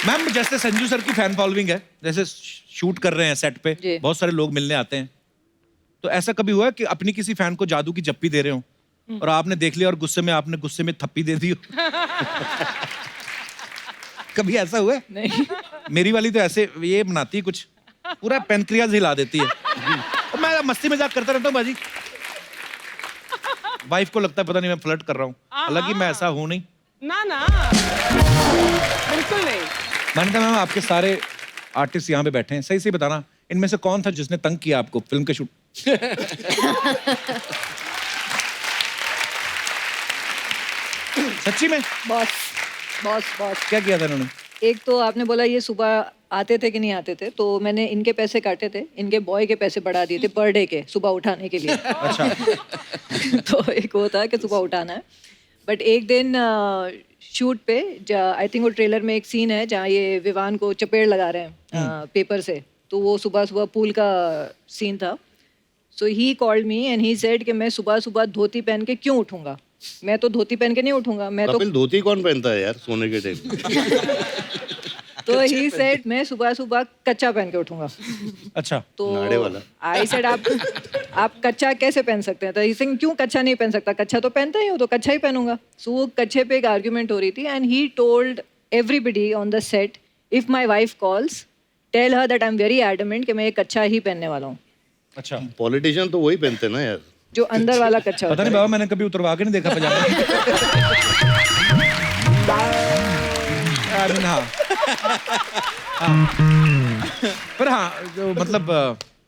Ma'am जैसे Sanju sir की fan following है, जैसे शूट कर रहे हैं सेट पे, बहुत सारे लोग मिलने आते हैं, तो ऐसा कभी हुआ है कि अपनी किसी फैन को जादू की जप्पी दे रहे हो और आपने देख लिया और आपने गुस्से में थप्पी दे दी हो? कभी ऐसा हुआ है? नहीं। मेरी वाली तो ऐसे ये बनाती है कुछ, पूरा पेनक्रियाज हिला देती है। और मैं मस्ती मजाक करता रहता हूँ बाजी। वाइफ को लगता है पता नहीं मैं फ्लर्ट कर रहा हूँ, हालांकि मैं ऐसा हूँ नहीं। ना ना, बिल्कुल नहीं। मैंने कहा मैम आपके सारे आर्टिस्ट यहाँ पे बैठे हैं, सही सही बताना इनमें से कौन था जिसने तंग किया आपको फिल्म के शूट? सच्ची में? Boss boss boss. क्या किया था इन्होंने? एक तो आपने बोला ये सुबह आते थे कि नहीं आते थे, तो मैंने इनके पैसे काटे थे, इनके बॉय के पैसे बढ़ा दिए थे पर डे के सुबह उठाने के लिए। अच्छा। तो एक वो था कि सुबह उठाना है, बट एक दिन शूट पे आई थिंक वो ट्रेलर में एक सीन है जहाँ ये विवान को चपेड़ लगा रहे हैं पेपर से, तो वो सुबह सुबह पूल का सीन था। So he called me and he said कि मैं सुबह सुबह धोती पहन के क्यों उठूंगा, मैं तो धोती पहन के नहीं उठूंगा, मैं तो धोती कौन पहनता है यार सोने के टाइम? तो ही सेड मैं सुबह सुबह कच्चा पहन के उठूंगा। अच्छा। तो नाड़े वाला। आई सेड आप कच्चा कैसे पहन सकते हैं? तो ही सेड क्यों कच्चा नहीं पहन सकता, कच्चा तो पहनता ही हो, तो कच्चा ही पहनूंगा। सो वो कच्चे पे एक आर्ग्यूमेंट हो रही थी and he told everybody on the set if my wife calls tell her that I am very adamant कि मैं ये कच्चा ही पहनने वाला हूँ। अच्छा। पॉलिटिशियन तो वही पहनते ना यार, जो अंदर वाला कच्चा पता नहीं बाबा, मैंने कभी उतरवा के नहीं देखा पजामा। पर हाँ जो मतलब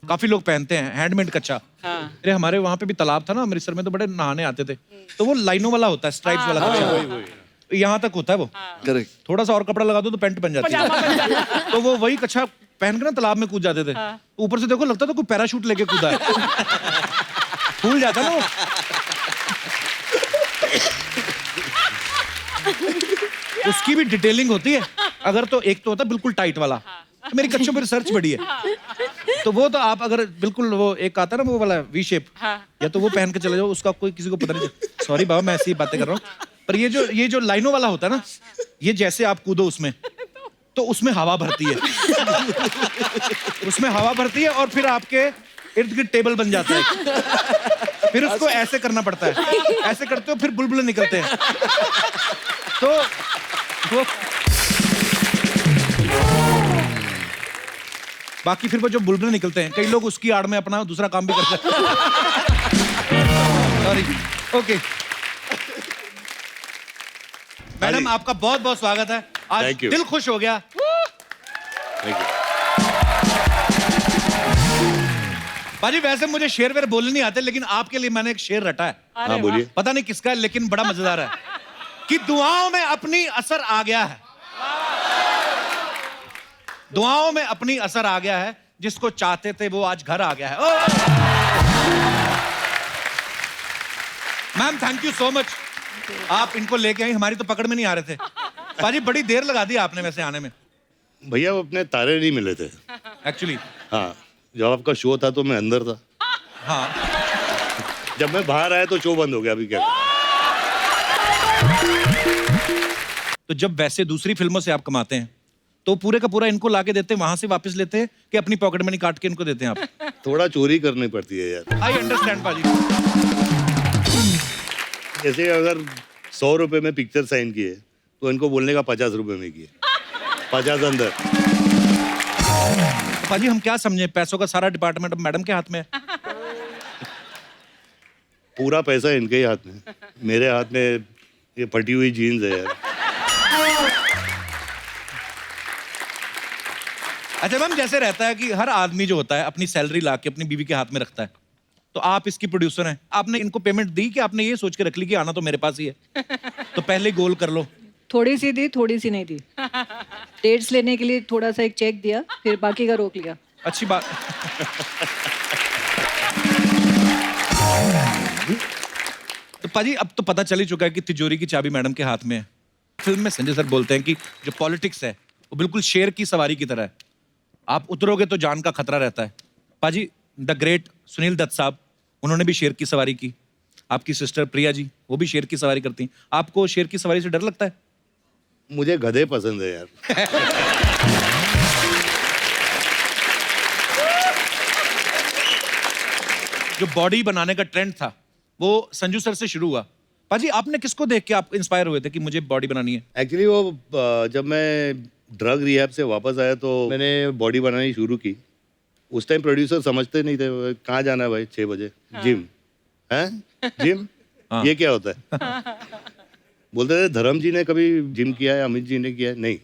काफी लोग पहनते हैं हैंडमेड कच्चा। अरे हमारे वहाँ पे भी तालाब था ना अमृतसर में, तो बड़े नहाने आते थे, तो वो लाइनों वाला होता है, स्ट्राइप्स वाला कच्चा, यहाँ तक होता है वो। करेक्ट। थोड़ा सा और कपड़ा लगा दो तो पैंट बन जाती है। तो वो वही कच्चा पहन के ना तालाब में कूद जाते थे। ऊपर से देखो लगता था कोई पैराशूट लेके कूदा है। फूल जाता ना वो। उसकी भी डिटेलिंग होती है। अगर तो एक तो होता है बिल्कुल टाइट वाला, तो मेरी कच्चों पर रिसर्च बड़ी है, तो वो तो आप अगर बिल्कुल वो एक आता है ना वो वाला वी शेप, या तो वो पहन के चले जाओ, उसका कोई किसी को पता नहीं। सॉरी बाबा मैं ऐसी बातें कर रहा हूँ, पर ये जो लाइनों वाला होता है ना, ये जैसे आप कूदो उसमें, तो उसमें हवा भरती है। उसमें हवा भरती है और फिर आपके इर्द गिर्द टेबल बन जाता है। फिर उसको ऐसे करना पड़ता है, ऐसे करते हो फिर बुलबुले निकलते हैं। तो वो बाकी फिर वो जो बुलबुले निकलते हैं, कई लोग उसकी आड़ में अपना दूसरा काम भी करते हैं। सॉरी। ओके मैडम आपका बहुत बहुत स्वागत है आज। Thank you. दिल खुश हो गया। Thank you. बाजी वैसे मुझे शेर वेर बोलने नहीं आते, लेकिन आपके लिए मैंने एक शेर रटा है। हाँ बोलिए। पता नहीं किसका है लेकिन बड़ा मजेदार है कि दुआओं में अपनी असर आ गया है, दुआओं में अपनी असर आ गया है, जिसको चाहते थे वो आज घर आ गया है। Ma'am thank you so much, आप इनको लेके आई, हमारी तो पकड़ में नहीं आ रहे थे। बाजी बड़ी देर लगा दी आपने वैसे आने में। भैया वो अपने तारे नहीं मिले थे एक्चुअली। हाँ जब आपका शो था तो मैं अंदर था। हाँ जब मैं बाहर आया तो शो बंद हो गया। अभी क्या? तो जब वैसे दूसरी फिल्मों से आप कमाते हैं तो पूरे का पूरा इनको लाके देते हैं, वहां से वापस लेते हैं कि अपनी पॉकेट मनी काट के इनको देते हैं आप? थोड़ा चोरी करनी पड़ती है यार। आई अंडरस्टैंड पाजी। जैसे अगर 100 रुपए में पिक्चर साइन किए तो इनको बोलने का 50 रुपए में किए, 50 अंदर। पाजी हम क्या समझे, पैसों का सारा डिपार्टमेंट अब मैडम के हाथ में है। पूरा पैसा इनके ही हाथ में, मेरे हाथ में ये फटी हुई जीन्स है यार। अच्छा मैम जैसे रहता है कि हर आदमी जो होता है अपनी सैलरी ला के अपनी बीवी के हाथ में रखता है, तो आप इसकी प्रोड्यूसर हैं, आपने इनको पेमेंट दी कि आपने ये सोच के रख ली कि आना तो मेरे पास ही है, तो पहले गोल कर लो? थोड़ी सी दी, थोड़ी सी नहीं दी। डेट्स लेने के लिए थोड़ा सा एक चेक दिया, फिर बाकी का रोक लिया। अच्छी बात। तो पाजी अब तो पता चल ही चुका है कि तिजोरी की चाबी मैडम के हाथ में है। फिल्म में संजय सर बोलते हैं कि जो पॉलिटिक्स है वो बिल्कुल शेर की सवारी की तरह है, आप उतरोगे तो जान का खतरा रहता है। पाजी द ग्रेट सुनील दत्त साहब, उन्होंने भी शेर की सवारी की। आपकी सिस्टर प्रिया जी वो भी शेर की सवारी करती हैं। आपको शेर की सवारी से डर लगता है? मुझे गधे पसंद है यार। जो बॉडी बनाने का ट्रेंड था वो संजू सर से शुरू हुआ। पाजी आपने किसको देख के आप इंस्पायर हुए थे कि मुझे बॉडी बनानी है? एक्चुअली वो जब मैं ड्रग रिहैब से वापस आया तो मैंने बॉडी बनानी शुरू की। उस टाइम प्रोड्यूसर समझते नहीं थे, कहाँ जाना है भाई 6 बजे? जिम है, जिम ये क्या होता है? बोलते थे धर्म जी ने कभी जिम किया है, अमित जी ने किया है, नहीं।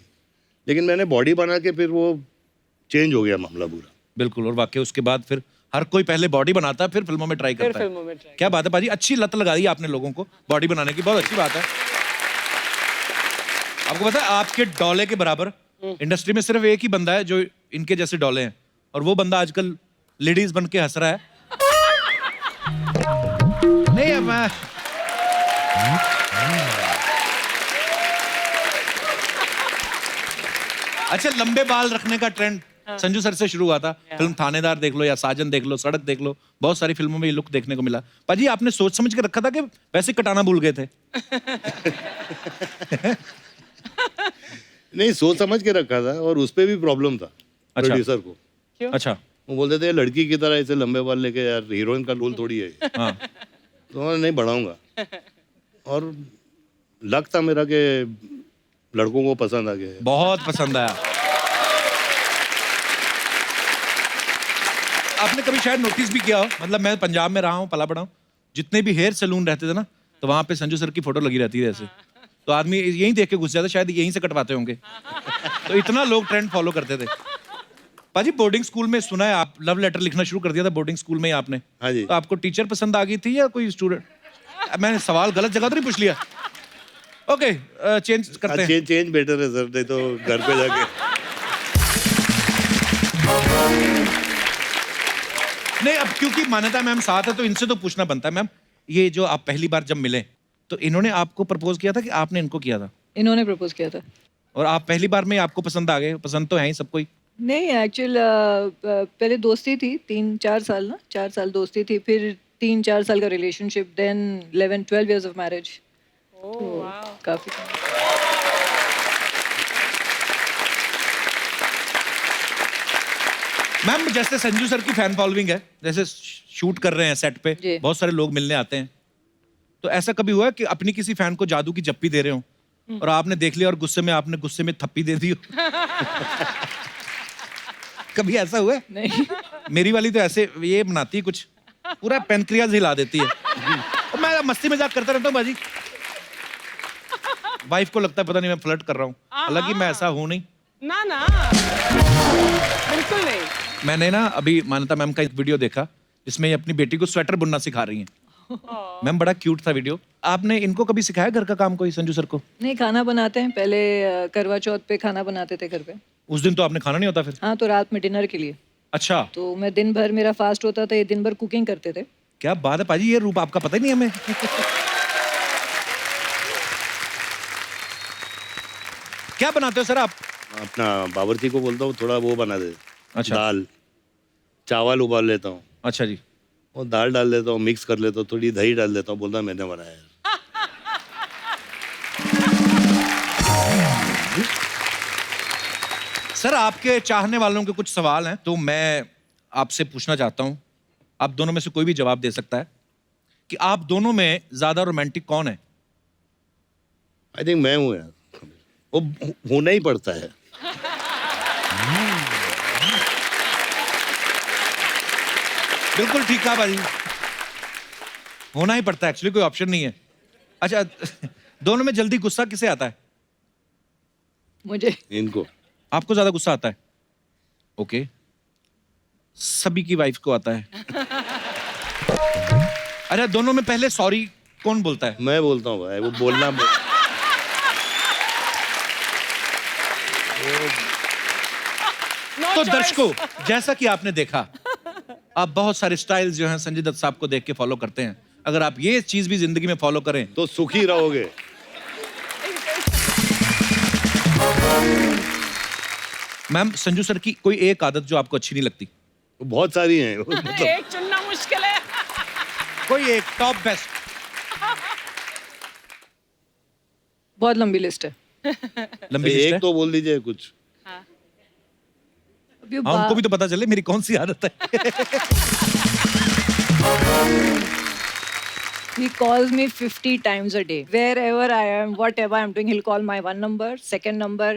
लेकिन मैंने बॉडी बना के फिर वो चेंज हो गया मामला पूरा। बिल्कुल, और वाकई उसके बाद फिर हर कोई पहले बॉडी बनाता है फिर फिल्मों में ट्राई करता है। फिल्मों में ट्राई। क्या बात है पाजी, अच्छी लत लगा दी आपने लोगों को बॉडी बनाने की, बहुत अच्छी बात है। आपको पता है आपके डोले के बराबर इंडस्ट्री में सिर्फ एक ही बंदा है जो इनके जैसे डोले हैं, और वो बंदा आजकल लेडीज बन के हंस रहा है। नहीं अब मैं अच्छा, लंबे बाल रखने का ट्रेंड संजू सर से शुरू हुआ था। फिल्म थानेदार देख लो या साजन देख लो, सड़क देख लो, बहुत सारी फिल्मों में ये लुक देखने को मिला। पाजी आपने सोच समझ के रखा था कि वैसे कटाना भूल गए थे? नहीं, सोच समझ के रखा था, और उस पे भी प्रॉब्लम था प्रोड्यूसर को। क्यों? अच्छा, वो बोलते थे लड़की की तरह ऐसे लंबे बाल लेके, यार हीरोइन का रोल थोड़ी है ये। हाँ। तो नहीं बढ़ाऊंगा, और लक था मेरा कि लड़कों को पसंद आ गया। बहुत पसंद आया। आपने कभी शायद नोटिस भी किया हो, मतलब मैं पंजाब में रहा हूँ, पला बड़ा हूँ, जितने भी हेयर सैलून रहते थे ना, तो वहां पे संजू सर की फोटो लगी रहती है ऐसे, तो आदमी यहीं देख के घुस जाता, शायद यहीं से कटवाते होंगे। तो इतना लोग ट्रेंड फॉलो करते थे। पाजी बोर्डिंग स्कूल में सुना है आप लव लेटर लिखना शुरू कर दिया था बोर्डिंग स्कूल में ही आपने? हाँ जी। तो आपको टीचर पसंद आ गई थी या कोई स्टूडेंट? मैंने सवाल गलत जगह तो नहीं पूछ लिया? ओके, चेंज करते हैं। चेंज बेटर है सर, नहीं तो घर पे जाके। नहीं, अब क्योंकि मान्यता मैम साथ है तो इनसे तो पूछना बनता है। मैम, ये जो आप पहली बार जब मिले तो इन्होंने आपको प्रपोज किया था कि आपने इनको किया था? इन्होंने प्रपोज किया था। और आप पहली बार में आपको पसंद आ गए? पसंद तो है ही सबको ही। नहीं, एक्चुअल पहले दोस्ती थी 3-4 साल ना, 4 साल दोस्ती थी, फिर 3-4 साल का relationship, then 11-12 years of marriage। काफी। मैम, जैसे संजू सर की फैन फॉलोइंग है, जैसे शूट कर रहे हैं सेट पे, जी। बहुत सारे लोग मिलने आते हैं, तो ऐसा कभी हुआ है कि अपनी किसी फैन को जादू की जप्पी दे रहे हो और आपने देख लिया और आपने गुस्से में थप्पी दे दी हो? कभी ऐसा हुआ है? नहीं। मेरी वाली तो ऐसे ये बनाती है कुछ, पूरा पेनक्रियाज हिला देती है। और मैं मस्ती मजाक करता रहता हूँ बाजी। वाइफ को लगता है पता नहीं मैं फ्लर्ट कर रहा हूँ, हालांकि मैं ऐसा हूँ नहीं। ना बिल्कुल नहीं। मैंने ना अभी मान्यता मैम का एक वीडियो देखा जिसमें ये अपनी बेटी को स्वेटर बुनना सिखा रही हैं। मैम, बड़ा क्यूट था वीडियो। आपने इनको कभी सिखाया घर का काम कोई, संजू सर को? नहीं, खाना बनाते हैं पहले, करवा चौथ पे खाना बनाते थे घर पे। उस दिन तो आपने खाना नहीं होता फिर? हाँ, तो रात में डिनर के लिए। अच्छा, तो मैं दिन भर, मेरा फास्ट होता था, ये दिन भर कुकिंग करते थे। क्या बात है पाजी, ये रूप आपका पता ही नहीं हमें। क्या बनाते हो सर आप? अपना बावर्ची को बोलता हूँ थोड़ा वो बना दे। अच्छा। दाल चावल उबाल लेता हूँ, अच्छा जी। और दाल डाल देता हूँ, मिक्स कर लेता हूँ, थोड़ी दही डाल देता हूँ, बोलता मैंने बनाया है। सर, आपके चाहने वालों के कुछ सवाल हैं तो मैं आपसे पूछना चाहता हूं। आप दोनों में से कोई भी जवाब दे सकता है कि आप दोनों में ज्यादा रोमांटिक कौन है? आई थिंक मैं हूँ यार, वो होना ही पड़ता है। बिल्कुल ठीक कहा भाई, होना ही पड़ता है, एक्चुअली कोई ऑप्शन नहीं है। अच्छा, दोनों में जल्दी गुस्सा किसे आता है? मुझे। इनको। आपको ज्यादा गुस्सा आता है? ओके, सभी की वाइफ को आता है। अच्छा, दोनों में पहले सॉरी कौन बोलता है? मैं बोलता हूँ भाई, वो बोलना No तो choice. दर्शकों, जैसा कि आपने देखा, आप बहुत सारे स्टाइल्स जो हैं संजय दत्त साहब को देख के फॉलो करते हैं। अगर आप ये चीज भी जिंदगी में फॉलो करें तो सुखी रहोगे। मैम, संजू सर की कोई एक आदत जो आपको अच्छी नहीं लगती? बहुत सारी हैं। मतलब एक चुनना मुश्किल है। कोई एक टॉप बेस्ट? बहुत लंबी लिस्ट है। लंबी लिस्ट एक है? तो बोल दीजिए कुछ। अभी हमको भी तो पता चले मेरी कौन सी आदत है। He calls me 50 times a day. Wherever I am, whatever I'm doing, he'll call my one number, second number,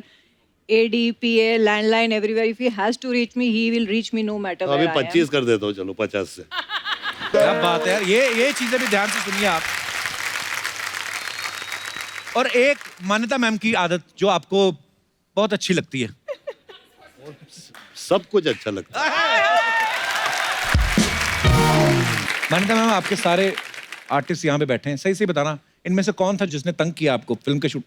AD, PA, landline, everywhere. If he has to reach me, he will reach me no matter तो where अभी I am. 25 कर देता हूँ, चलो 50 से। क्या बात है यार, ये चीजें भी ध्यान से सुनिए आप। और एक मान्यता मैम की आदत जो आपको बहुत अच्छी लगती है। सब कुछ अच्छा लगता है। मान्यता मैम, आपके सारे आर्टिस्ट यहाँ पे बैठे हैं, सही से बताना इनमें से कौन था जिसने तंग किया आपको फिल्म के शूट?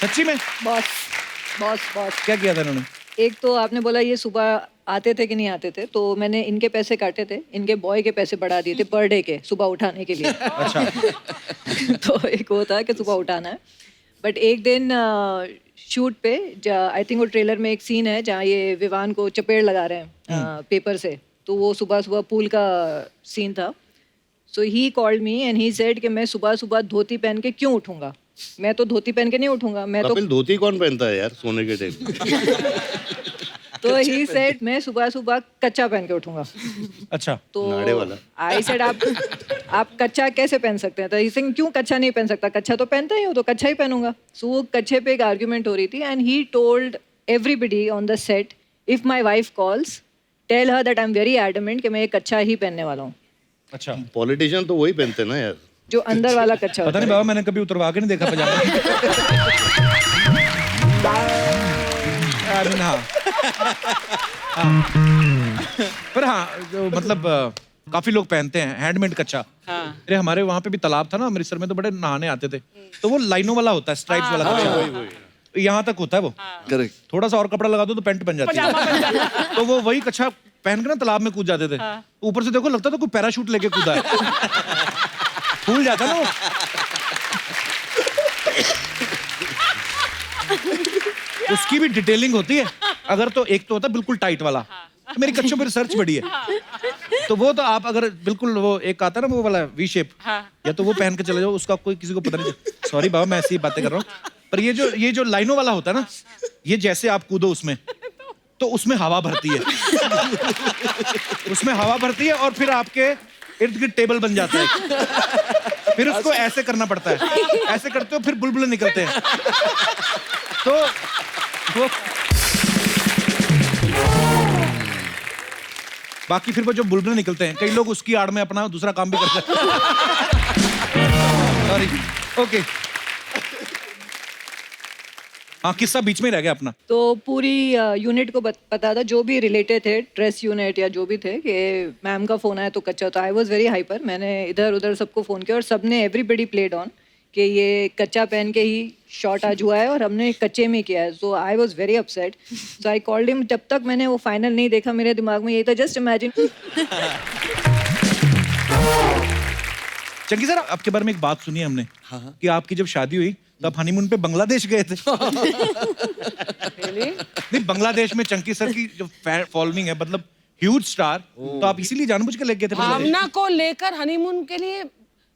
सच्ची में? बॉस क्या किया था इन्होंने? एक तो आपने बोला ये सुबह आते थे कि नहीं आते थे, तो मैंने इनके पैसे काटे थे, इनके बॉय के पैसे बढ़ा दिए थे पर डे के सुबह उठाने के लिए। अच्छा। तो एक वो था कि सुबह उठाना है। बट एक दिन शूट पे आई थिंक वो ट्रेलर में एक सीन है जहाँ ये विवान को चपेड़ लगा रहे हैं पेपर से, तो वो सुबह सुबह पूल का सीन था। So he called me and he said कि मैं सुबह सुबह धोती पहन के क्यों उठूंगा, मैं तो धोती पहन के नहीं उठूंगा, मैं तो कपिल धोती कौन पहनता है यार सोने के टाइम? तो ही सेड मैं सुबह सुबह कच्चा पहन के उठूंगा। अच्छा। तो नाड़े वाला। आई सेड आप कच्चा कैसे पहन सकते हैं? तो ही सेइंग क्यों कच्चा नहीं पहन सकता, कच्चा तो पहनता ही हूँ, तो कच्चा ही पहनूंगा। सो वो कच्चे पे एक आर्ग्यूमेंट हो रही थी and he told everybody on the set, if my wife calls tell her that I am very adamant कि मैं ये कच्चा ही पहनने वाला हूँ। अच्छा। पॉलिटिशियन तो वही पहनते हैं ना यार। जो अंदर वाला कच्चा पता होता नहीं है। बाबा, मैंने कभी उतरवा के नहीं देखा पजामा। I mean, हाँ। पर हाँ, जो मतलब काफी लोग पहनते हैं हैंडमेड कच्चा। अरे हमारे वहाँ पे भी तालाब था ना अमृतसर में, तो बड़े नहाने आते थे, तो वो लाइनों वाला होता है, स्ट्राइप्स वाला कच्चा, यहाँ तक होता है वो। करेक्ट। थोड़ा सा और कपड़ा लगा दो तो पैंट बन जाती है। तो वो वही कच्चा पहन के ना तालाब में कूद जाते थे। ऊपर से देखो लगता था कोई पैराशूट लेके कूदा है। फूल जाता ना वो। उसकी भी डिटेलिंग होती है। अगर तो एक तो होता है बिल्कुल टाइट वाला, तो मेरी कच्चों पे रिसर्च बड़ी है, तो वो तो आप अगर बिल्कुल वो एक आता है ना वो वाला वी शेप, या तो वो पहन के चले जाओ, उसका कोई किसी को पता नहीं। सॉरी बाबा, मैं ऐसी ही बातें कर रहा हूँ, पर ये जो लाइनों वाला होता है ना, ये जैसे आप कूदो उसमें, तो उसमें हवा भरती है। उसमें हवा भरती है और फिर आपके इर्द गिर्द टेबल बन जाता है। फिर उसको ऐसे करना पड़ता है, ऐसे करते हो फिर बुलबुले निकलते हैं। तो वो बाकी फिर वो जो बुलबुले निकलते हैं, कई लोग उसकी आड़ में अपना दूसरा काम भी करते हैं। Sorry, okay. हाँ, किस्सा बीच में रह गया अपना। तो पूरी यूनिट को पता था, जो भी रिलेटेड थे, ड्रेस यूनिट या जो भी थे, कि मैम का फोन आया तो कच्चा। तो आई वाज वेरी हाइपर, मैंने इधर उधर सबको फोन किया और सबने एवरीबडी प्लेड ऑन कि ये कच्चा पहन के ही शॉट आज हुआ है और हमने कच्चे में किया है। So I was very upset, so I called him. जब तक मैंने वो फाइनल नहीं देखा, मेरे दिमाग में यही था, जस्ट इमेजिन। चंकी सर, आपके बारे में एक बात सुनी है हमने, कि आपकी जब शादी हुई तो आप हनीमून पे बांग्लादेश गए थे। नहीं, बांग्लादेश में चंकी सर की जो फॉलोइंग है, मतलब ह्यूज स्टार, तो आप इसीलिए जानबूझ के लेके गए थे बांग्लादेश? भावना को लेकर हनीमून के लिए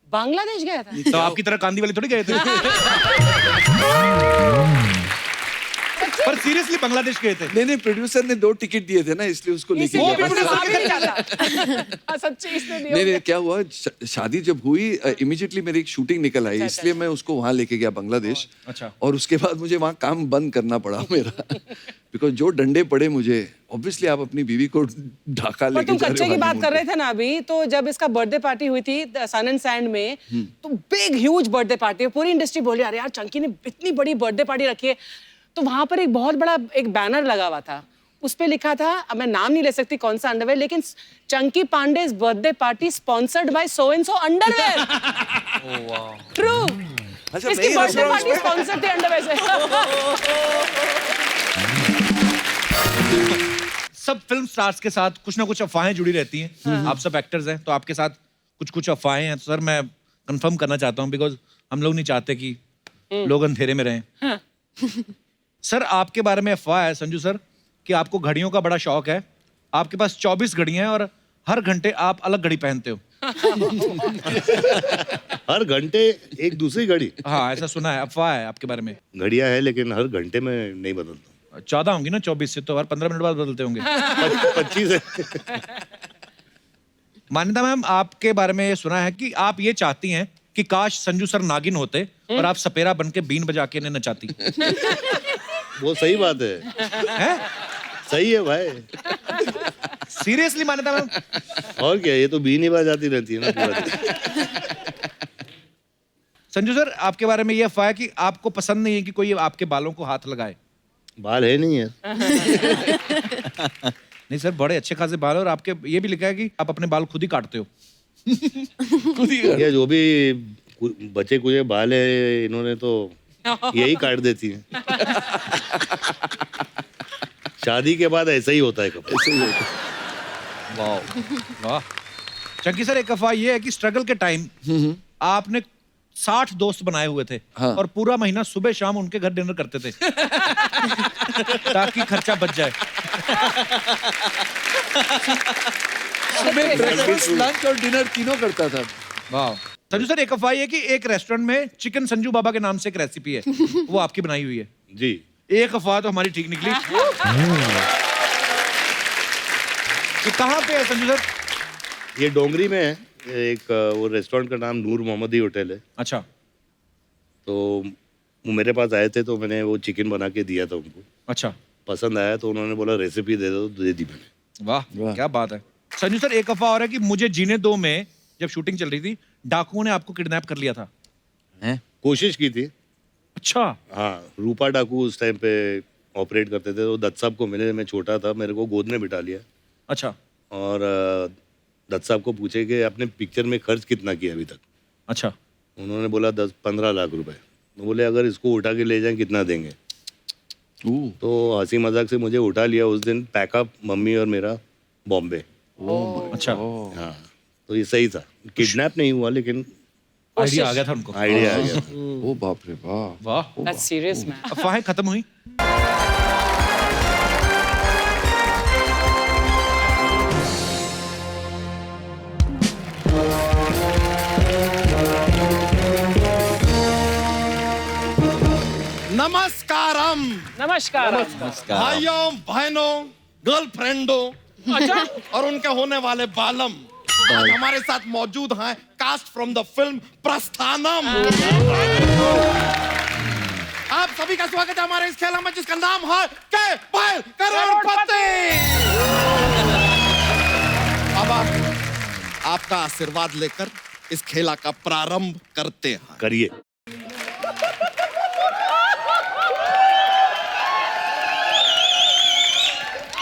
बांग्लादेश गया था। तो आपकी तरह कांदी वाली थोड़ी गए थे। पर सीरियसली बांग्लादेश गए थे? नहीं, प्रोड्यूसर ने 2 टिकट दिए थे ना, इसलिए उसको लेके वो गया। भी मुझे साथ नहीं जाता। सच्ची इसने दिया। नहीं, क्या हुआ, शादी जब हुई इमीडिएटली मेरी एक शूटिंग निकल आई, इसलिए मैं उसको वहां लेके गया बांग्लादेश। अच्छा। और उसके बाद मुझे वहां काम बंद करना पड़ा मेरा, बिकॉज जो डंडे पड़े मुझे। ऑब्वियसली आप अपनी बीवी को ढाका पर लेके तुम जा कच्चे हो की बात honeymoon कर पे। रहे थे ना अभी, तो जब इसका बर्थडे पार्टी हुई थी सन एंड सैंड में, तो बिग ह्यूज बर्थडे पार्टी, पूरी इंडस्ट्री बोली अरे यार चंकी ने इतनी बड़ी बर्थडे पार्टी रखी है। तो वहां पर एक बहुत बड़ा एक बैनर लगा हुआ था, उस पे लिखा था, अब मैं नाम नहीं ले सकती कौन सा अंडरवेयर, लेकिन Chunky Panday's birthday party sponsored by so and so underwear. True. अच्छा, इसकी मैं बर्थडे पार्टी स्पॉन्सर्ड थी अंडरवेयर से। सब फिल्म स्टार्स के साथ कुछ ना कुछ अफवाहें जुड़ी रहती हैं। आप सब एक्टर्स हैं, तो आपके साथ कुछ अफवाहें हैं। तो सर, मैं कंफर्म करना चाहता हूँ, बिकॉज हम लोग नहीं चाहते कि लोग अंधेरे में रहें। सर, आपके बारे में अफवाह है संजू सर कि आपको घड़ियों का बड़ा शौक है। आपके पास 24 घड़ियां हैं और हर घंटे आप अलग घड़ी पहनते हो। हर घंटे एक दूसरी घड़ी। हाँ ऐसा सुना है, अफवाह है आपके बारे में। घड़ियां है लेकिन हर घंटे में नहीं बदलता। 14 होंगी ना, 24 से तो हर 15 मिनट बाद बदलते होंगे। 25 है। मान्यता मैम, आपके बारे में सुना है कि आप ये चाहती हैं कि काश संजू सर नागिन होते और आप सपेरा बन के बीन बजा के इन्हें नचाती। वो सही बात है। हैं? सही है भाई। सीरियसली मान्यता मैम? और क्या, ये तो बीन ही बजाती रहती है ना पूरा दिन। संजू सर, आपके बारे में ये अफवाह है कि आपको पसंद नहीं है कि कोई आपके बालों को हाथ लगाए। बाल है नहीं है। नहीं सर, बड़े अच्छे खासे बाल हैं और आपके ये भी लिखा है कि आप अपने बाल खुद ही काटते हो। ये जो भी बचे कुछ बाल है इन्होंने तो यही काट देती हैं। शादी के बाद ऐसा ही होता है कभी। ऐसे ही होता है। वाह वाह। चंकी सर, एक अफवाह ये है कि स्ट्रगल के टाइम आपने 60 दोस्त बनाए हुए थे। हाँ। और पूरा महीना सुबह शाम उनके घर डिनर करते थे ताकि खर्चा बच जाए। सुबह ब्रेकफास्ट, लंच और डिनर तीनों करता था। वाह। संजू सर, एक अफवाह ये है कि एक रेस्टोरेंट में चिकन संजू बाबा के नाम से एक रेसिपी है, वो आपकी बनाई हुई है। जी। एक अफवाह तो हमारी ठीक निकली। ये कहाँ पे है संजू सर? ये डोंगरी में है। एक वो रेस्टोरेंट का नाम नूर मोहम्मदी होटल है। अच्छा। तो वो मेरे पास आए थे तो मैंने वो चिकन बना के दिया था उनको। अच्छा। पसंद आया तो उन्होंने बोला रेसिपी दे दो, तो दे दी मैंने। वाह वाह। क्या बात है। संजू सर, एक अफवाह और है कि मुझे जीने दो में जब शूटिंग चल रही थी डाकुओं ने आपको किडनैप कर लिया था। हैं? कोशिश की थी। अच्छा। हाँ, रूपा डाकू उस टाइम पे ऑपरेट करते थे। तो दत्त साहब को मिले, मैं छोटा था, मेरे को गोद में बिठा लिया अच्छा। और दत्त साहब को पूछे कि आपने पिक्चर में खर्च कितना किया अभी तक। अच्छा। उन्होंने बोला 10-15 लाख रुपए। तो बोले अगर इसको उठा के ले जाएं कितना देंगे। तो हंसी मजाक से मुझे उठा लिया उस दिन, पैकअप मम्मी और मेरा बॉम्बे। अच्छा। हाँ, तो ये सही था। किडनैप नहीं हुआ लेकिन आइडिया आ गया था उनको। आइडिया आ गया। ओ बाप रे बाप। वाह। That's serious, man. अफवाहें खत्म हुई। नमस्कारम नमस्कार। भाइयों बहनों गर्लफ्रेंडों और उनके होने वाले बालम आज हमारे साथ मौजूद हैं cast from the film Prasthanam. आप सभी का स्वागत है हमारे इस खेल में जिसका नाम है के पायल करोड़पति। अब आपका आशीर्वाद लेकर इस खेला का प्रारंभ करते हैं। करिए।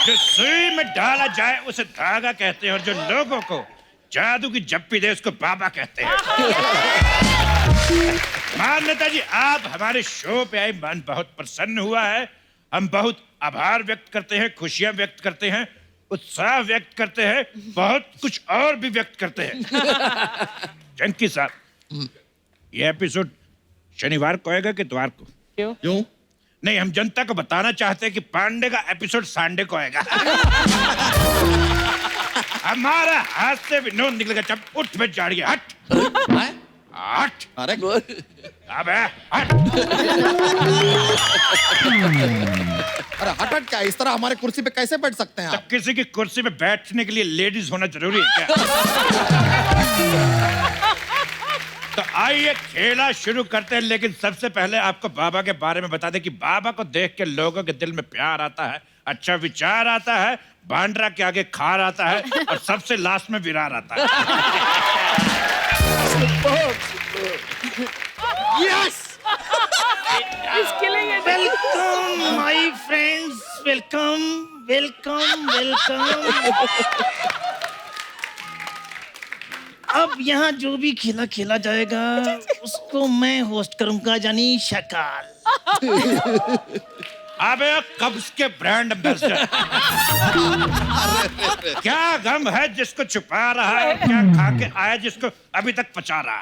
जो सुई में डाला जाए उसे धागा कहते हैं और जो लोगों को जादू की जप्पी दे उसको बाबा कहते हैं। मान्यता जी, आप हमारे शो पे आए, मन बहुत प्रसन्न हुआ है। हम बहुत आभार व्यक्त करते हैं, खुशियां व्यक्त करते हैं, उत्साह व्यक्त करते हैं, बहुत कुछ और भी व्यक्त करते हैं। जंकी साहब, ये एपिसोड शनिवार को आएगा कि इतवार को? क्यों? नहीं, हम जनता को बताना चाहते हैं कि पांडे का एपिसोड संडे को आएगा। हमारा हाथ से विनोद निकलेगा जब उठ में जाड़िए। हट हट। अरे अबे हट। अरे हट क्या, इस तरह हमारे कुर्सी पे कैसे बैठ सकते हैं तब आप? किसी की कुर्सी पे बैठने के लिए लेडीज होना जरूरी है क्या? तो आइए खेला शुरू करते हैं, लेकिन सबसे पहले आपको बाबा के बारे में बता दें कि बाबा को देख के लोगों के दिल में प्यार आता है, अच्छा विचार आता है, बांड्रा के आगे खार आता है और सबसे लास्ट में विरार आता है। Yes! Welcome my friends, welcome welcome welcome. अब यहाँ जो भी खेला खेला जाएगा उसको मैं होस्ट करूंगा, यानी शकाल। अबे कब्ज के ब्रांड एम्बेसडर। क्या गम है जिसको छुपा रहा है, क्या खा के आया जिसको अभी तक पचा रहा है।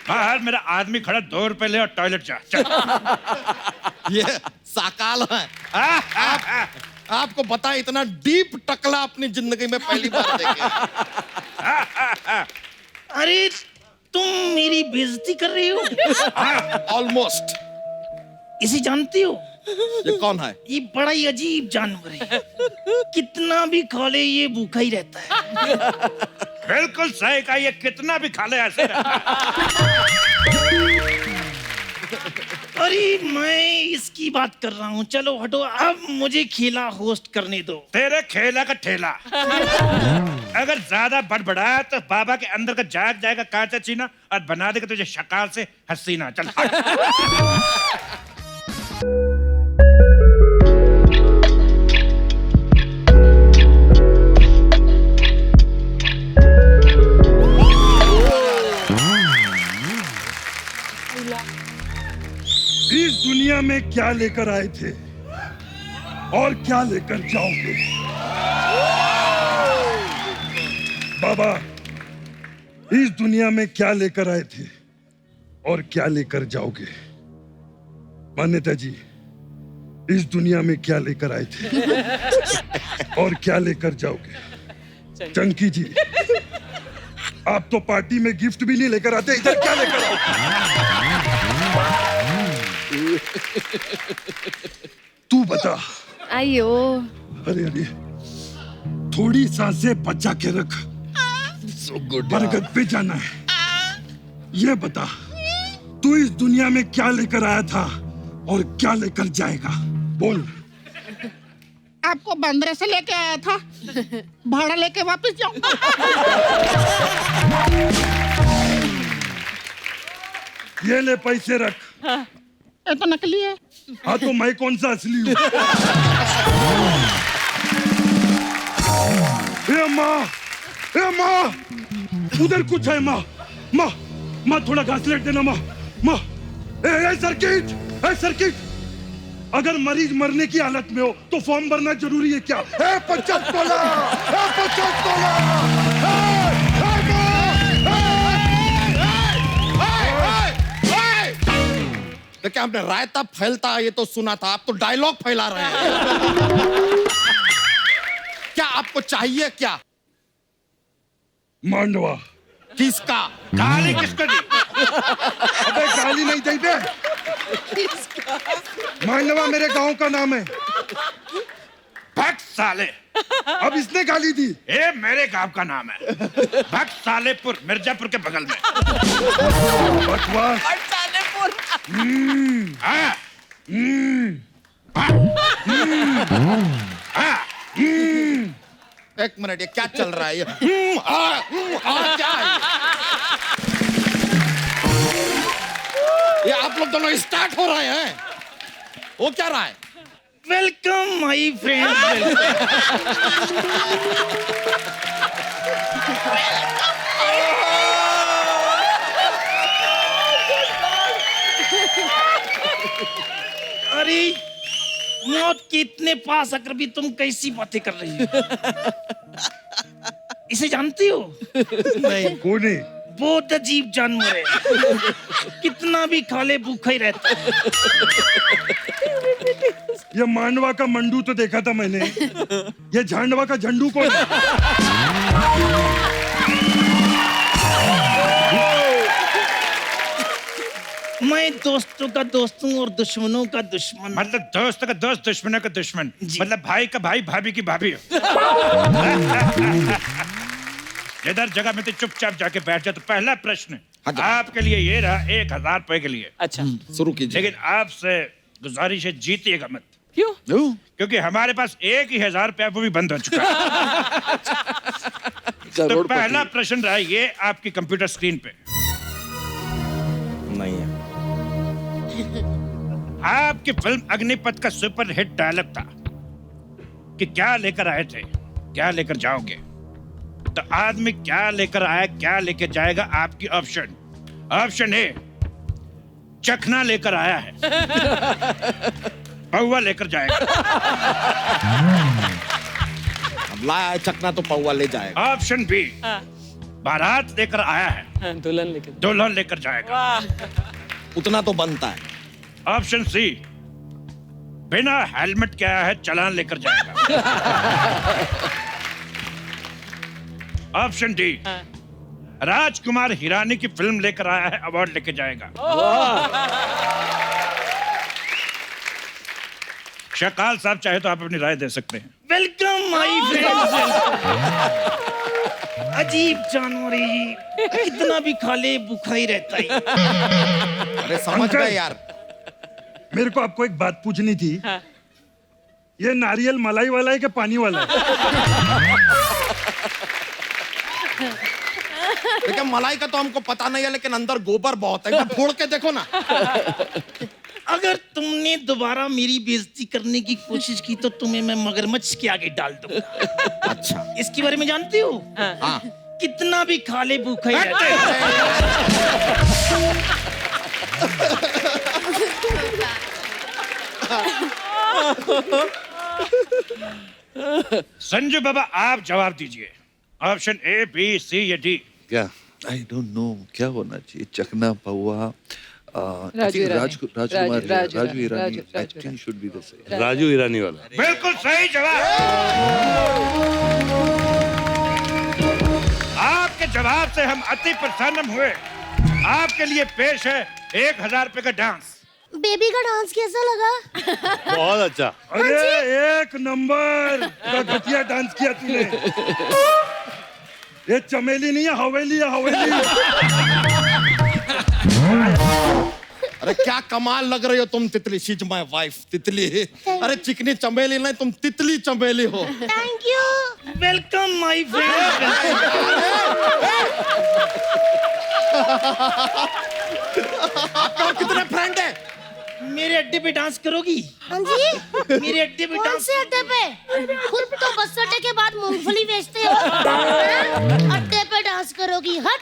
बाहर मेरा आदमी खड़ा, 2 रुपए ले और टॉयलेट जा। चल। ये साकाल है। आपको बता इतना डीप टकला अपनी जिंदगी में पहली बार देखे। अरे तुम मेरी बेइज्जती कर रही हो। ऑलमोस्ट। इसे जानती हो? ये कौन है? ये बड़ा ही अजीब जानवर है, कितना भी खा ले ये भूखा ही रहता है। बिल्कुल सही कहा, ये कितना भी खा ले ऐसे रहता है। अरे मैं इसकी बात कर रहा हूँ, चलो हटो, अब मुझे खेला होस्ट करने दो। तेरे खेला का ठेला अगर ज्यादा बड़बड़ाया तो बाबा के अंदर का जाग जाएगा कांचा चीना और बना देगा तुझे शकाल से हसीना। चल इस दुनिया में क्या लेकर आए थे और क्या लेकर जाओगे? बाबा, इस दुनिया में क्या लेकर आए थे और क्या लेकर जाओगे? मान्यता जी, इस दुनिया में क्या लेकर आए थे और क्या लेकर जाओगे? चंकी जी, आप तो पार्टी में गिफ्ट भी नहीं लेकर आते, इधर क्या लेकर आओगे? तू बता। अयो, अरे अरे, थोड़ी सांसें बचा के रख, बरगद पे जाना है। ये बता, तू इस दुनिया में क्या लेकर आया था और क्या लेकर जाएगा? बोल। आपको बंदरे से लेके आया था, भाड़ा लेके वापस जाऊंगा। ये ले पैसे रख। ये तो नकली है। हाँ तो मैं कौन सा असली हूँ? ए माँ, ए माँ, उधर कुछ है माँ, माँ, माँ थोड़ा घासलेट देना माँ, माँ। ए सर्किट, ए सर्किट, अगर मरीज मरने की हालत में हो तो फॉर्म भरना जरूरी है क्या? ए 50 डॉलर, ए 50 डॉलर। देखिए आपने रायता फैलता ये तो सुना था, आप तो डायलॉग फैला रहे हैं। क्या आपको चाहिए क्या? मांडवा। किसका? गाली किसको दी? अबे गाली नहीं दी बे। मांडवा मेरे गांव का नाम है। भक्त साले। अब इसने गाली दी। ये मेरे गांव का नाम है, भक्त सालेपुर, मिर्जापुर के बगल में। बकवास। हाँ। एक मिनट, ये क्या चल रहा है? ये क्या है? ये आप लोग दोनों स्टार्ट हो रहे हैं, वो क्या रहा है? Welcome my friend. अरे मौत के इतने पास आकर भी तुम कैसी बातें कर रही हो? इसे जानती हो? नहीं। कौन है? बहुत अजीब जानवर है, कितना भी खा ले भूखा ही रहता है। ये मांडवा का मंडू तो देखा था मैंने, ये झांडवा का झंडू कौन है? मैं दोस्तों का दोस्त हूँ और दुश्मनों का दुश्मन। मतलब दोस्त का दोस्त, दुश्मनों का दुश्मन, मतलब भाई का भाई, भाभी की भाभी। इधर जगह में तो चुपचाप जाके बैठ जा। तो पहला प्रश्न आपके लिए ये रहा, 1000 रुपए के लिए। अच्छा, शुरू कीजिए। लेकिन आपसे गुजारिश है, जीतिएगा मत। क्यों? क्योंकि हमारे पास 1000 रुपया वो भी बंद हो चुका है। तो पहला प्रश्न रहा ये आपकी कंप्यूटर स्क्रीन पे। नहीं है। आपकी फिल्म अग्निपथ का सुपर हिट डायलॉग था कि क्या लेकर आए थे, क्या लेकर जाओगे। तो आदमी क्या लेकर आया, क्या लेकर जाएगा? आपकी ऑप्शन। ऑप्शन ए, चखना लेकर आया है, पौवा लेकर जाएगा। अब लाया चकना तो पौवा ले जाएगा। ऑप्शन बी, बारात लेकर आया है, दुल्हन लेकर जाएगा। उतना तो बनता है। ऑप्शन सी, बिना हेलमेट के आया है, चालान लेकर जाएगा। ऑप्शन डी, राजकुमार हिरानी की फिल्म लेकर आया है, अवार्ड लेके जाएगा। शकाल साहब चाहे तो आप अपनी राय दे सकते हैं। Welcome my friend. अजीब जानवर है ये, कितना भी खा ले भूखा ही रहता है। अरे समझ गए यार। मेरे को आपको एक बात पूछनी थी। ये नारियल मलाई वाला है कि पानी वाला है? लेकिन मलाई का तो हमको पता नहीं है, लेकिन अंदर गोबर बहुत है, फोड़ के देखो ना। अगर तुमने दोबारा मेरी बेइज्जती करने की कोशिश की तो तुम्हें मैं मगरमच्छ के आगे डाल दूंगा। अच्छा, इसके बारे में जानते हो? हाँ। कितना भी खा ले भूखा ही रहता है। संजू बाबा आप जवाब दीजिए। ऑप्शन ए, बी, सी या डी? क्या? आई डोंट नो क्या होना चाहिए। चकना पौवा, Raju Irani. I think should be the same. Raju Irani वाला। बिल्कुल सही जवाब। आपके जवाब से हम अति प्रसन्न हुए। आपके लिए पेश है 1000 रुपए का डांस। बेबी का डांस कैसा लगा? बहुत अच्छा। अरे एक नंबर का घटिया डांस किया तूने। ये चमेली नहीं है, हवेली है, हवेली। अरे क्या कमाल लग रही हो तुम तितली। शी इज माय वाइफ तितली। अरे चिकनी चमेली नहीं, तुम तितली चमेली हो। Thank you. Welcome my friend. आपके और कितने फ्रेंड है? मेरे अड्डे पे डांस करोगी? हाँ जी। मेरे अड्डे पे कौन डांस? से अड्डे पे? खुद तो बस अड्डे के बाद मूंगफली बेचते हो। अड्डे पे डांस करोगी? हट।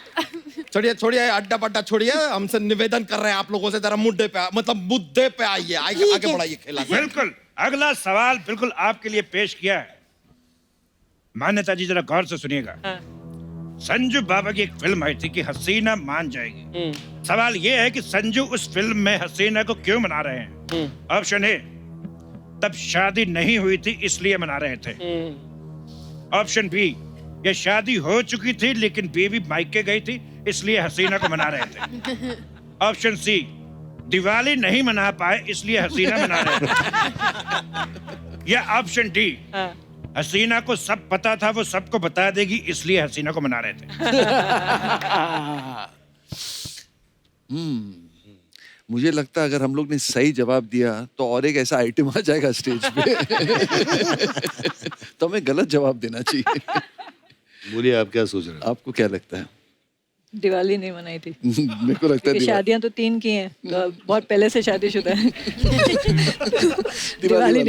छोड़िए छोड़िए, अड्डा बड्डा छोड़िए। हमसे निवेदन कर रहे हैं आप लोगों से, जरा मुद्दे पे मतलब मुद्दे पे आइए, आगे बढ़ाइए खेला। बिल्कुल। अगला सवाल बिल्कुल आपके लिए पेश किया है। मान्यता जी जरा गौर से सुनिएगा। संजू बाबा की एक फिल्म आई थी कि हसीना मान जाएगी। सवाल ये है कि संजू उस फिल्म में हसीना को क्यों मना रहे हैं? ऑप्शन ए, तब शादी नहीं हुई थी इसलिए मना रहे थे। ऑप्शन बी, ये शादी हो चुकी थी लेकिन बीवी मायके गई थी इसलिए हसीना को मना रहे थे। ऑप्शन सी, दिवाली नहीं मना पाए इसलिए हसीना मना रहे थे। या ऑप्शन डी, हसीना को सब पता था, वो सबको बता देगी इसलिए हसीना को मना रहे थे। मुझे लगता है अगर हम लोग ने सही जवाब दिया तो और एक ऐसा आइटम आ जाएगा स्टेज पे। तो हमें गलत जवाब देना चाहिए। बोलिए आप क्या सोच रहे हैं? आपको क्या लगता है? दिवाली नहीं मनाई थी। मेरे को लगता है शादियां तो 3 की हैं, तो बहुत पहले से शादीशुदा है। दिवाली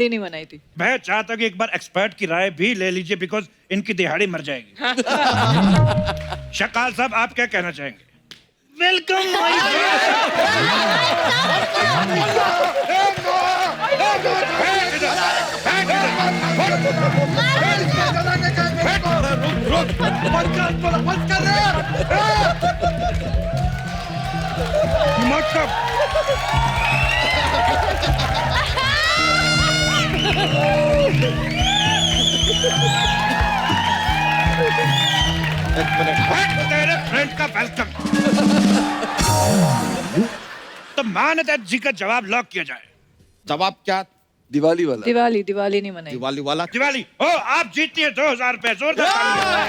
नहीं मनाई थी। मैं चाहता हूँ कि एक बार एक्सपर्ट की राय भी ले लीजिए, बिकॉज इनकी दिहाड़ी मर जाएगी। शकाल साहब आप क्या कहना चाहेंगे? वेलकम तेरे फ्रेंड का वेलकम। तो मान्यता जी का जवाब लॉक किया जाए। जवाब क्या? दिवाली वाला। दिवाली नहीं मनाई। दिवाली वाला। दिवाली। ओ, आप जीतती हैं 2000 रुपए। जोरदार तालियां।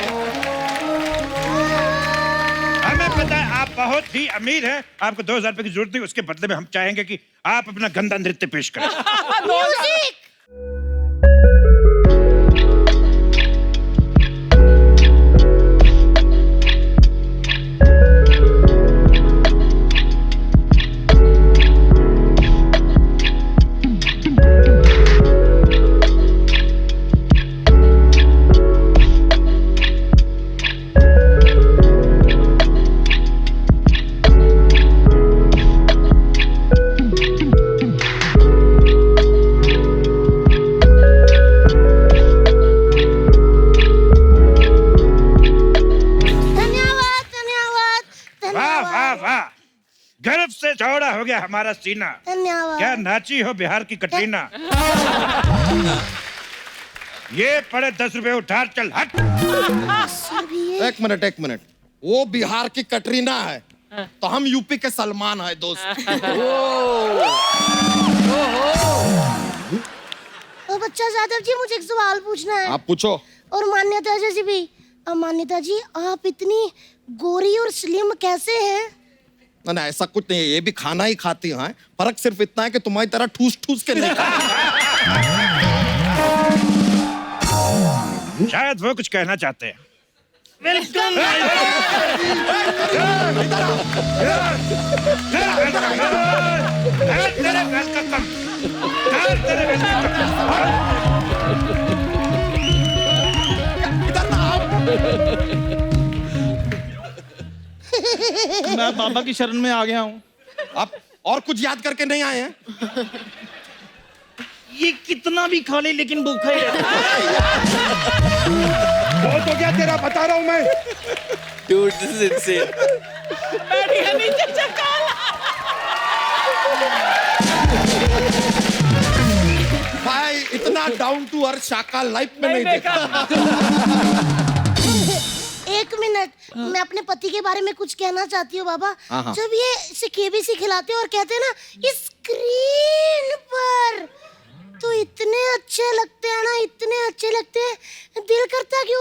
हमें पता है आप बहुत ही अमीर हैं, आपको 2000 रुपए की जरूरत नहीं। उसके बदले में हम चाहेंगे कि आप अपना गंदा नृत्य पेश करें। म्यूजिक। चौड़ा हो गया हमारा सीना। धन्यवाद। क्या नाची हो बिहार की कटरीना। ये पड़े 10 रुपए उठा, चल हट। एक मिनट, वो बिहार की कटरीना है तो हम यूपी के सलमान है दोस्त। ओ बच्चा जादव जी, मुझे एक सवाल पूछना है। आप पूछो। और मान्यता जी भी। मान्यता जी, आप इतनी गोरी और स्लिम कैसे हैं? ना ऐसा कुछ नहीं है, ये भी खाना ही खाती हैं। फर्क सिर्फ इतना है कि तुम्हारी तरह ठूस ठूस के नहीं खाती। शायद वो कुछ कहना चाहते हैं। वेलकम। मैं बाबा की शरण में आ गया हूँ। आप और कुछ याद करके नहीं आए हैं? ये कितना भी खा ले लेकिन भूखा ही रहता है। बहुत हो गया तेरा, बता रहा हूँ मैं। Dude, this is insane. भाई इतना डाउन टू अर्थ शाका लाइफ में नहीं देखा। एक मिनट, मैं अपने पति के बारे में कुछ कहना चाहती हूँ बाबा। हाँ। जब ये इसे केबीसी खिलाते हैं और कहते हैं ना स्क्रीन पर, तो इतने अच्छे लगते हैं ना, इतने अच्छे लगते हैं, दिल करता कि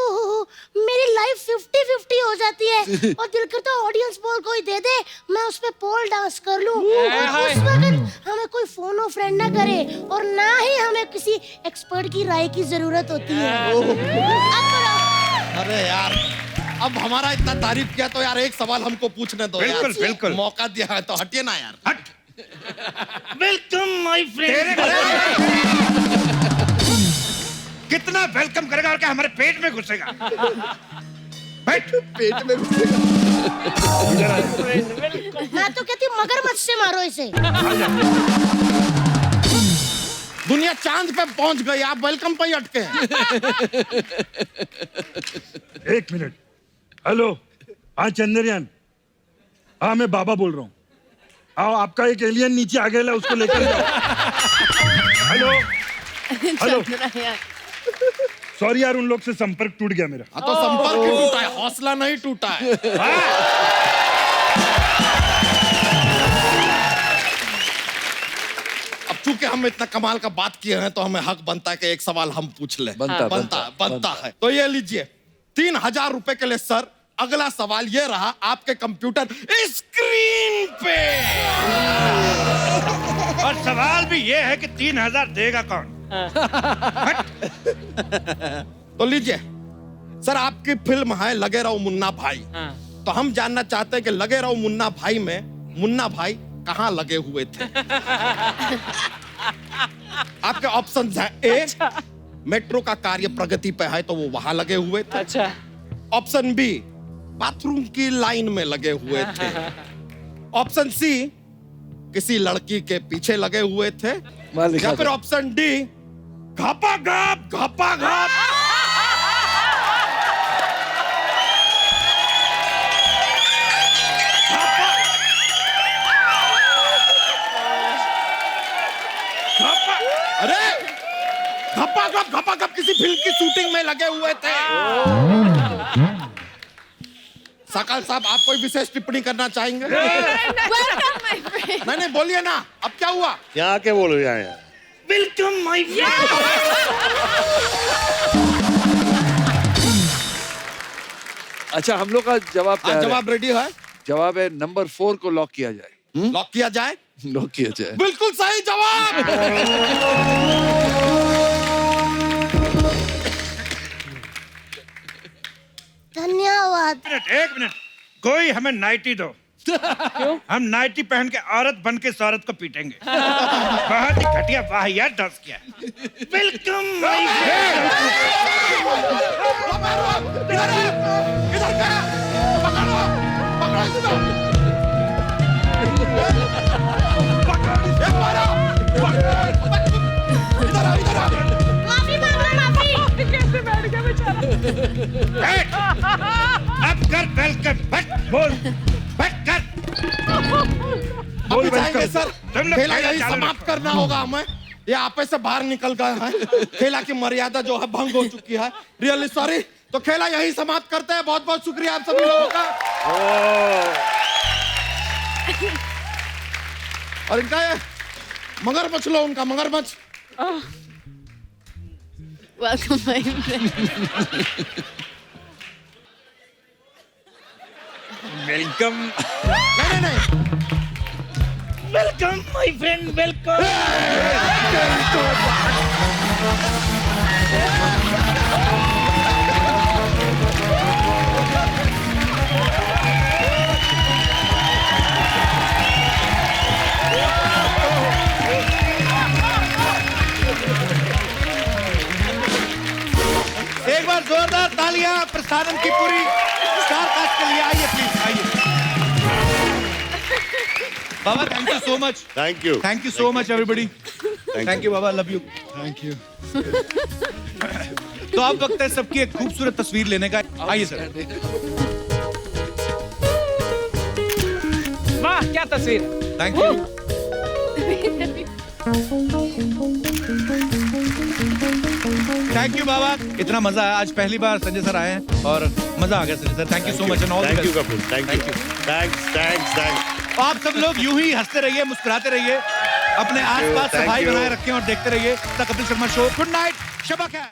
मेरी लाइफ 50-50 हो जाती है। और दिल करता ऑडियंस पोल कोई दे दे, मैं उस पे पोल डांस कर लूं। और उस वक्त हमें कोई फोन और फ्रेंड ना करे और ना ही हमें किसी एक्सपर्ट की राय की जरूरत होती है। अरे यार, अब हमारा इतना तारीफ किया तो यार एक सवाल हमको पूछने दो। बिल्कुल, यार। बिल्कुल। मौका दिया है तो हटिए ना यार। हट। Welcome my friend. कितना वेलकम करेगा और क्या हमारे पेट में घुसेगा। बैठ। पेट में मैं तो कहती हूँ मगरमच्छ से मारो इसे। दुनिया चांद पे पहुंच गई, आप वेलकम पे ही अटके हैं। एक मिनट। हेलो, हाँ चंद्रयान। हाँ मैं बाबा बोल रहा हूँ। आओ, आपका एक एलियन नीचे आ गया, उसको लेकर जाओ। हेलो हेलो, सॉरी यार, उन लोग से संपर्क टूट गया मेरा। हाँ तो संपर्क ही टूटा है, हौसला नहीं टूटा है। अब चूंकि हम इतना कमाल का बात किए हैं तो हमें हक बनता है कि एक सवाल हम पूछ ले। बनता है। तो ये लीजिए 3000 रुपए के लिए सर, अगला सवाल ये रहा आपके कंप्यूटर स्क्रीन पे। और सवाल भी ये है कि 3000 देगा कौन। तो लीजिए सर, आपकी फिल्म है लगे रहो मुन्ना भाई। तो हम जानना चाहते हैं कि लगे रहो मुन्ना भाई में मुन्ना भाई कहाँ लगे हुए थे। आपके ऑप्शंस हैं। ए, मेट्रो का कार्य प्रगति पे है तो वो वहां लगे हुए थे। अच्छा। ऑप्शन बी, बाथरूम की लाइन में लगे हुए थे। ऑप्शन सी, किसी लड़की के पीछे लगे हुए थे। या फिर ऑप्शन डी, घपा घप घपा घप। अरे घपा घप किसी फिल्म की शूटिंग में लगे हुए थे। साकाल साहब, आप कोई विशेष टिप्पणी करना चाहेंगे? नहीं बोलिए ना, अब क्या हुआ? यहाँ आके बोलो यहाँ यार। Welcome my friend. अच्छा, हम लोग का जवाब क्या है? जवाब रेडी है? जवाब है नंबर 4 को लॉक किया जाए। लॉक किया जाए? लॉक किया जाए। बिल्कुल सही जवाब। धन्यवाद। एक मिनट, कोई हमें नाइटी दो। क्यों? हम नाइटी पहन के औरत बन के इस औरत को पीटेंगे। बहुत ही घटिया वाहियात डांस किया। Welcome my friend. इधर क्या? पकड़ो इसको। इधर आ। माफी मांगो, माफी। कैसे बैठ गया बेचारा। बैठ। अब कर वेलकम। बैठ। बोल। बैठ कर। बोल जाएंगे सर, तुम लोग खेला खेला यही चालू समाप्त रखो। करना होगा हमें। ये आपे से बाहर निकल गए हैं, खेला की मर्यादा जो है भंग हो चुकी है, रियली सॉरी। तो खेला यही समाप्त करते हैं। बहुत बहुत शुक्रिया आप सभी लोगों का। और इनका ये मगरमच्छ लो, उनका मगरमच्छ। Welcome my friend. वेलकम नहीं नहीं नहीं, वेलकम माय फ्रेंड वेलकम। एक बार जोरदार तालियां प्रसारण की पूरी स्टार कास्ट के लिए। आइए प्लीज, आइए। बाबा thank you so much. Thank you. Thank you so much everybody. Thank you बाबा, लव यू। Thank you. तो अब वक्त है सबकी एक खूबसूरत तस्वीर लेने का। आइए सर। वाह क्या तस्वीर। Thank you. थैंक यू बाबा, इतना मजा आया। आज पहली बार संजय सर आए हैं और मजा आ गया Sanjay sir. Thank you so much and all the thank you best. Kapil, thank you, thanks thanks thanks. आप सब लोग यूं ही हंसते रहिए, मुस्कुराते रहिए, अपने आसपास thank सफाई you. बनाए रखें और देखते रहिए the Kapil Sharma show. Good night, शबा खैर।